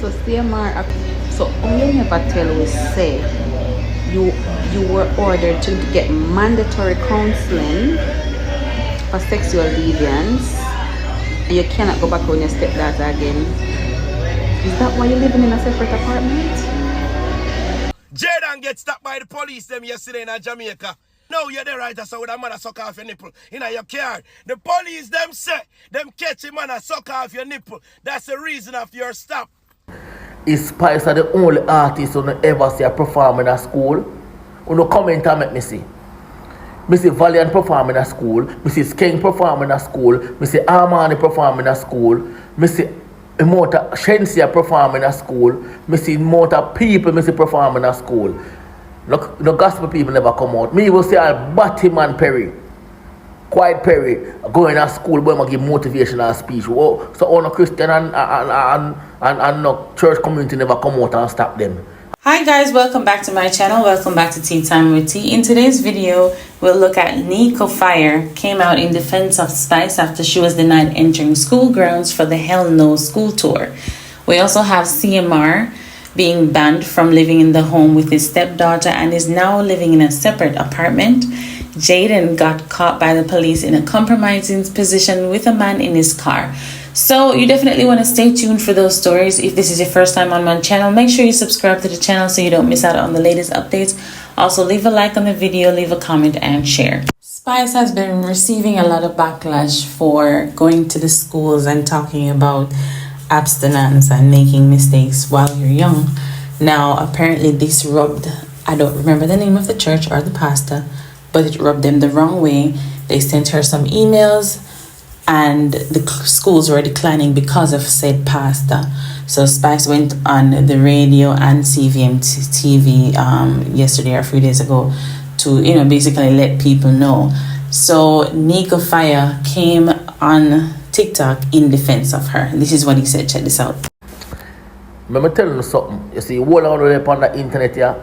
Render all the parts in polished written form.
So CMR, so only never tell we say you were ordered to get mandatory counseling for sexual deviance, and you cannot go back on your stepdaughter again. Is that why you're living in a separate apartment? Jayden get stopped by the police them yesterday in Jamaica. No, you're the right, so with a man a suck off your nipple in your car. The police them say them catch him and a suck off your nipple. That's the reason of your stop. Is Spice are the only artist who ever see a perform in a school? Who no comment and make me see. Me see Valiant perform in a school. Me see King perform in a school. Me see Armani perform in a school. Me see Immortal Shensia perform in a school. Me see Immortal people me see perform in a school. No gospel people never come out. Me will say Batman Perry, Quiet Perry, going to school, but I give motivational speech. Whoa. So all no Christian and no church community never come out and stop them. Hi guys, welcome back to my channel. Welcome back to Tea Time with Tea. In today's video, we'll look at Neiko Fire came out in defense of Spice after she was denied entering school grounds for the Hell No school tour. We also have CMR being banned from living in the home with his stepdaughter and is now living in a separate apartment. Jayden got caught by the police in a compromising position with a man in his car. So you definitely want to stay tuned for those stories. If this is your first time on my channel, make sure you subscribe to the channel so you don't miss out on the latest updates. Also, leave a like on the video, leave a comment and share. Spice has been receiving a lot of backlash for going to the schools and talking about abstinence and making mistakes while you're young. Now, apparently this rubbed, I don't remember the name of the church or the pastor, but it rubbed them the wrong way. They sent her some emails and the schools were declining because of said pastor. So Spice went on the radio and CVM TV yesterday or a few days ago to, basically let people know. So Neiko Fire came on TikTok in defense of her. This is what he said. Check this out. Let me tell you something. You see, all around on the internet here,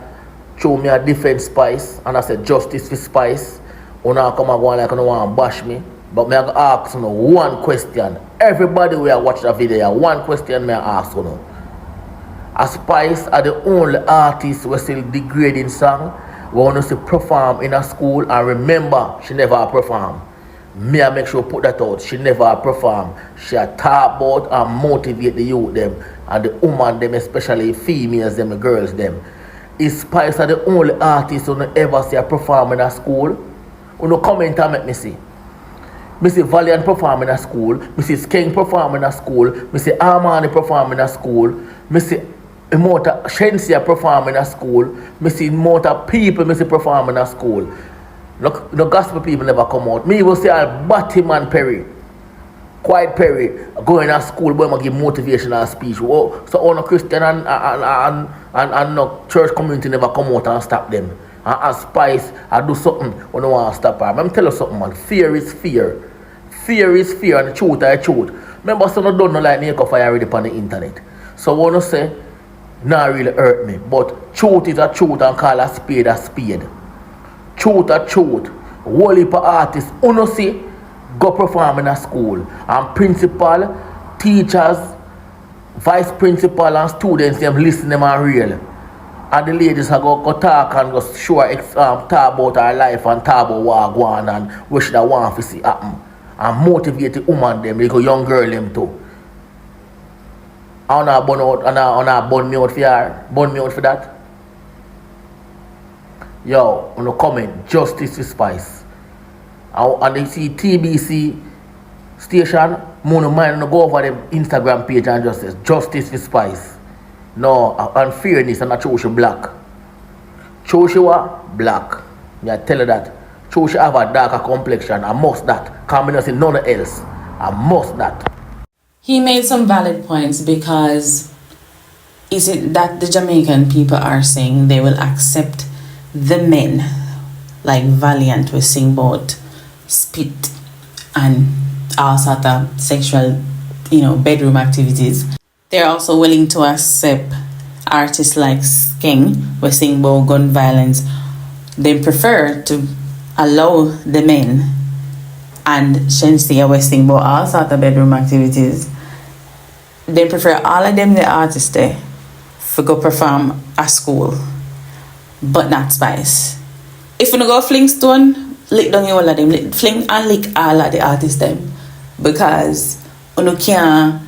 show me a defense Spice, and I said justice for Spice. You now come and go like you don't want to bash me. But me ask you one question. Everybody will watch the video. One question me ask you. A Spice are the only artist who still degrading song. We want to see perform in a school, and remember, she never perform. Me I make sure put that out. She never perform. She talk about and motivate the youth them and the woman them, especially females them, the girls them. Is Spice are the only artist who ever see a perform in a school? Who no comment and make me see. Me see Valiant perform in a school. Me see King perform in a school. Me see Armani perform in a school. Me see Immortal Shensia perform in a school. Me see Immortal people me see perform in a school. No gospel people never come out. Me will say Batman Perry, Quiet Perry, going to school, but I give motivational speech. Whoa. So all no Christian and no church community never come out and stop them. And as Spice, I do something when I want to stop her. Let me tell you something, man. Fear is fear. Fear is fear, and the truth is truth. Remember, some of don't know like Neiko Fire already on the internet. So I want to say, not really hurt me. But truth is a truth and call a spade a spade. Truth a truth. Whole heap of artists, you see, go perform in a school. And principal, teachers, vice principal and students, them listen them and real. And the ladies are go talk and go show talk about her life and talk about what go on and what she want to see happen. And motivate the woman them, like a young girl them too. I wanna burn me out for her. Burn me out for that. Yo, on the comment, justice for Spice. And you see TBC station, mono mind go over them Instagram page and just says justice for Spice. No, unfairness and not chose black. Chose black. I tell you that. Chose have a darker complexion. I must that. Can't be none else. I must that. He made some valid points because is it that the Jamaican people are saying they will accept the men like Valiant will sing about spit and all sort of sexual, bedroom activities. They're also willing to accept artists like King who sing about gun violence. They prefer to allow the men and Shensia who sing about all sort of bedroom activities. they prefer all of them the artists there for go perform at school, but not Spice. If you go fling stone, lick down all of them, fling and lick all of the artists them, because you can't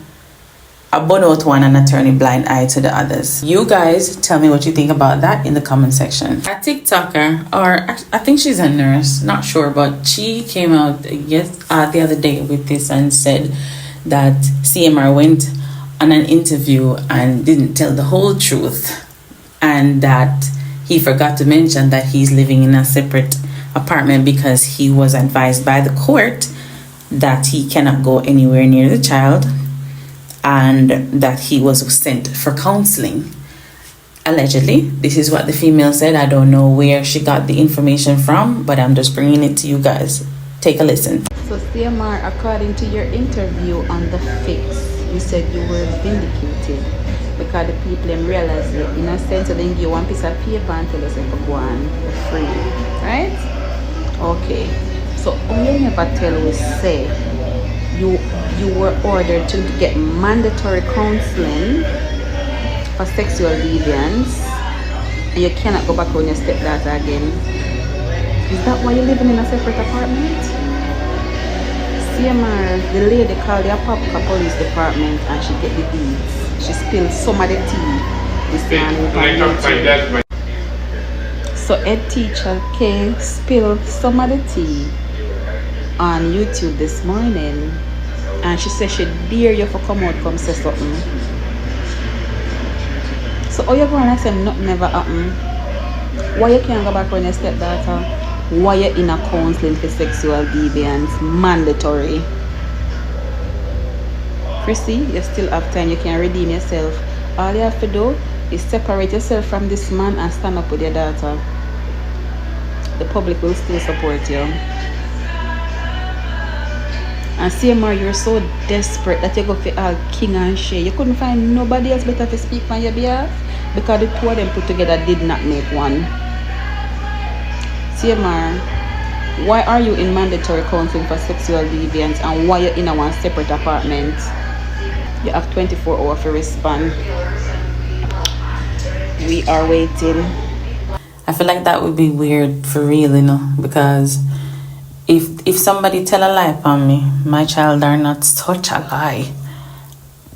burn out one and turn a blind eye to the others. You guys tell me what you think about that in the comment section. A TikToker, or I think she's a nurse, not sure, but she came out the other day with this and said that CMR went on an interview and didn't tell the whole truth, and that he forgot to mention that he's living in a separate apartment because he was advised by the court that he cannot go anywhere near the child, and that he was sent for counseling. Allegedly, this is what the female said. I don't know where she got the information from, but I'm just bringing it to you guys. Take a listen. So CMR, according to your interview on The Fix, you said you were vindicated because the people them realize that in a sense they give you one piece of paper and tell us if you go on for free, right? Okay. So you never tell us say you were ordered to get mandatory counseling for sexual deviance, and you cannot go back on your stepdaughter again. Is that why you're living in a separate apartment? CMR, the lady called the Apopka Police Department and she get the deeds. She spilled some of the tea this morning. So Ed teacher K spilled some of the tea on YouTube this morning, and she said she dare you for come out come say something. So how you going to say nothing never happened? Why you can't go back on your stepdaughter? Why you in a counseling for sexual deviance? Mandatory. Chrissy, you still have time, you can redeem yourself. All you have to do is separate yourself from this man and stand up with your daughter. The public will still support you. And CMR, you're so desperate that you go for all King and Shay. You couldn't find nobody else better to speak on your behalf because the two of them put together did not make one. CMR, why are you in mandatory counseling for sexual deviance, and why you're in a one separate apartment? You have 24 hours to respond. We are waiting. I feel like that would be weird for real, you know, because if somebody tell a lie upon me, my child are not such a lie.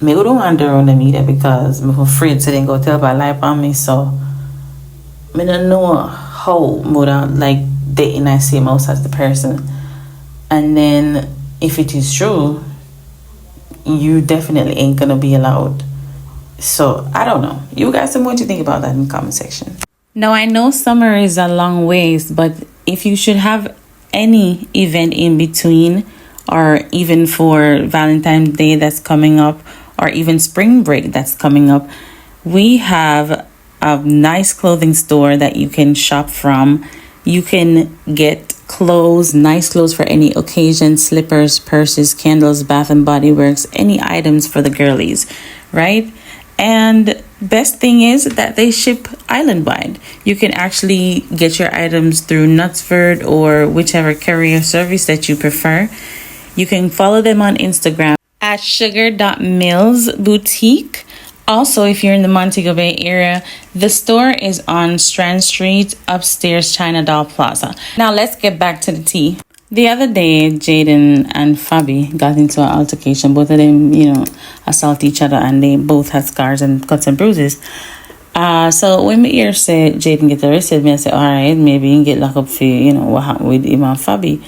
Me don't want to run them either because I'm afraid to then go tell a lie upon me. So I don't know how would I like date in the same house as the person. And then if it is true, you definitely ain't gonna be allowed. So I don't know. You guys tell me what you think about that in the comment section. Now I know summer is a long ways, but if you should have any event in between, or even for Valentine's Day that's coming up, or even spring break that's coming up, we have a nice clothing store that you can shop from. You can get clothes, nice clothes for any occasion, slippers, purses, candles, Bath and Body Works, any items for the girlies, right? And best thing is that they ship island-wide. You can actually get your items through Knutsford or whichever courier service that you prefer. You can follow them on Instagram at sugar.mills boutique. Also, if you're in the Montego Bay area, the store is on Strand Street, upstairs China Doll Plaza. Now let's get back to the tea. The other day, Jayden and Fabi got into an altercation. Both of them, assault each other, and they both had scars and cuts and bruises. So when my ear said Jayden get arrested, I said, all right, maybe he can get locked up for, what happened with him and Fabi.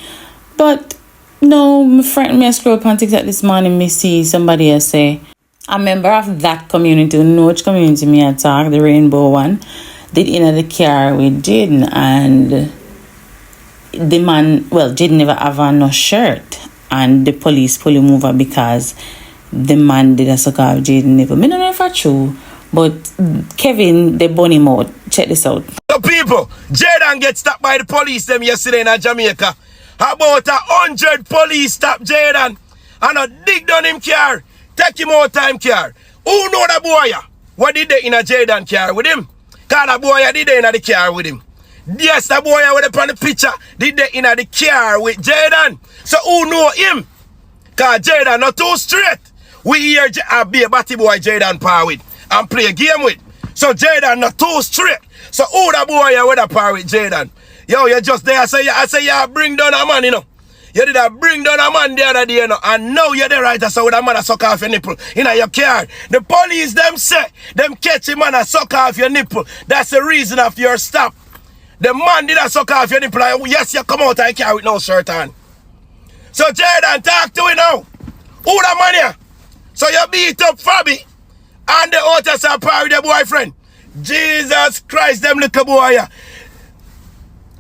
But no, my friend, me scroll up on TikTok this morning, me see somebody else say, a member of that community, know which community me I talk, the rainbow one, did in the car with Jayden, and the man, Jayden never have on no shirt, and the police pull him over because the man did a suck off Jayden nipple. I don't know if that's true, but Kevin, they burn him out. Check this out. The people, Jayden get stopped by the police them yesterday in Jamaica. About 100 police stop Jayden and dig down him car, take him out time car. Who know the boy? What did they in a Jayden car with him? Cause the boy did they in the car with him. Yes, the boy with up on the picture did they in the car with Jayden. So who know him? Cause Jayden not too straight. We here be a batty boy Jayden par with and play a game with. So Jayden not too straight. So who the boy you with a par with Jayden? Yo, you just there. I say you bring down a man, you know. You did a bring down a man the other day, you know. And now you're the right. So with a man a suck off your nipple in your car. The police them say them catch him and a suck off your nipple. That's the reason of your stop. The man did a suck off your nipple. Yes, you come out and car with no shirt on. So Jayden, talk to me now. Who the man here? So you beat up Fabi and the others are par with your boyfriend. Jesus Christ, them little boy here.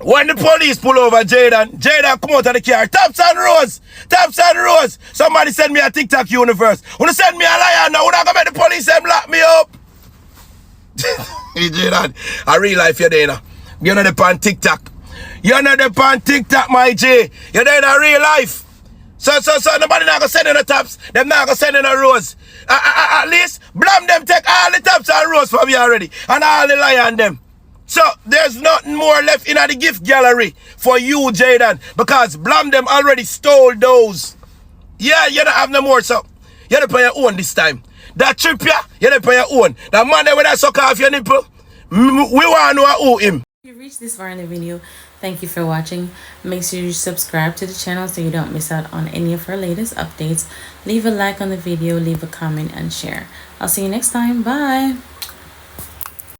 When the police pull over Jayden come out of the car. Taps and rose. Somebody send me a TikTok universe. Wanna send me a lion now? Wanna go make the police them lock me up? Hey Jayden, a real life you're there now. You're not on TikTok. You're not on TikTok, my J. You're there in a real life. So nobody not gonna send in the taps. Them not gonna send in a rose. At least Blam them take all the taps and rose from you already. And all the lion them. So there's nothing more left in the gift gallery for you, Jayden, because Blam them already stole those. Yeah, you don't have no more, so you don't pay your own this time. That trip, yeah, you don't pay your own. That man there with that suck off your nipple, we want to know who him. If you reached this far in the video, thank you for watching. Make sure you subscribe to the channel so you don't miss out on any of our latest updates. Leave a like on the video, leave a comment, and share. I'll see you next time. Bye.